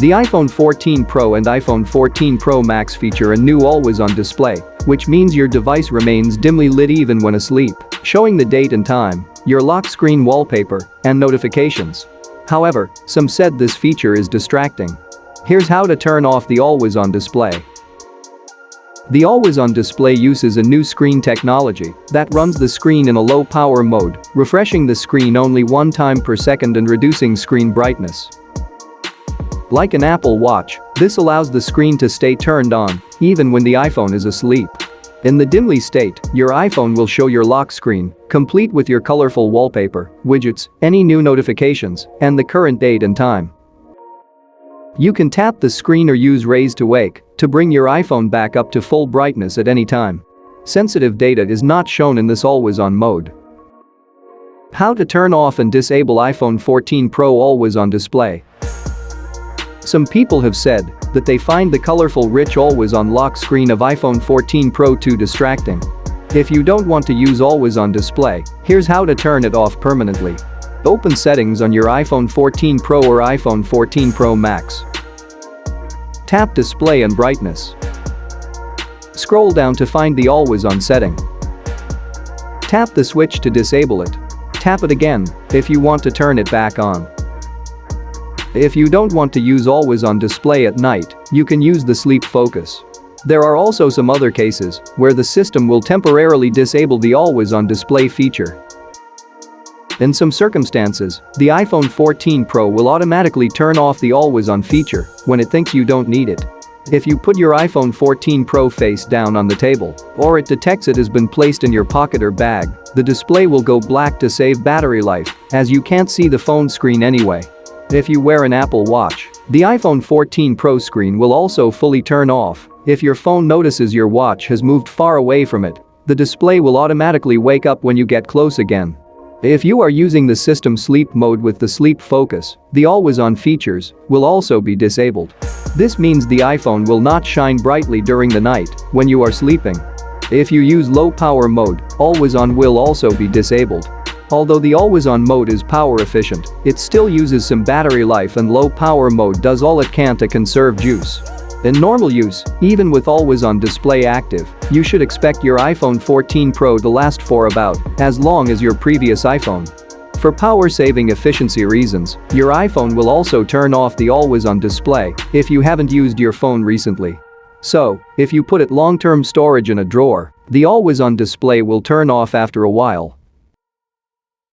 The iPhone 14 Pro and iPhone 14 Pro Max feature a new always-on display, which means your device remains dimly lit even when asleep, showing the date and time, your lock screen wallpaper, and notifications. However, some said this feature is distracting. Here's how to turn off the always-on display. The always-on display uses a new screen technology that runs the screen in a low-power mode, refreshing the screen only 1 time per second and reducing screen brightness. Like an Apple Watch, this allows the screen to stay turned on, even when the iPhone is asleep. In the dimly state, your iPhone will show your lock screen, complete with your colorful wallpaper, widgets, any new notifications, and the current date and time. You can tap the screen or use Raise to Wake to bring your iPhone back up to full brightness at any time. Sensitive data is not shown in this always-on mode. How to turn off and disable iPhone 14 Pro always-on display. Some people have said that they find the colorful rich always-on lock screen of iPhone 14 Pro too distracting. If you don't want to use always-on display, here's how to turn it off permanently. Open Settings on your iPhone 14 Pro or iPhone 14 Pro Max. Tap Display and Brightness. Scroll down to find the always-on setting. Tap the switch to disable it. Tap it again if you want to turn it back on. If you don't want to use always-on display at night, you can use the sleep focus. There are also some other cases where the system will temporarily disable the always-on display feature. In some circumstances, the iPhone 14 Pro will automatically turn off the always-on feature when it thinks you don't need it. If you put your iPhone 14 Pro face down on the table, or it detects it has been placed in your pocket or bag, the display will go black to save battery life, as you can't see the phone screen anyway. If you wear an Apple Watch, the iPhone 14 Pro screen will also fully turn off. If your phone notices your watch has moved far away from it, the display will automatically wake up when you get close again. If you are using the system sleep mode with the sleep focus, the always-on features will also be disabled. This means the iPhone will not shine brightly during the night when you are sleeping. If you use low power mode, always-on will also be disabled. Although the always-on mode is power efficient, it still uses some battery life, and low power mode does all it can to conserve juice. In normal use, even with always-on display active, you should expect your iPhone 14 Pro to last for about as long as your previous iPhone. For power-saving efficiency reasons, your iPhone will also turn off the always-on display if you haven't used your phone recently. So, if you put it long-term storage in a drawer, the always-on display will turn off after a while.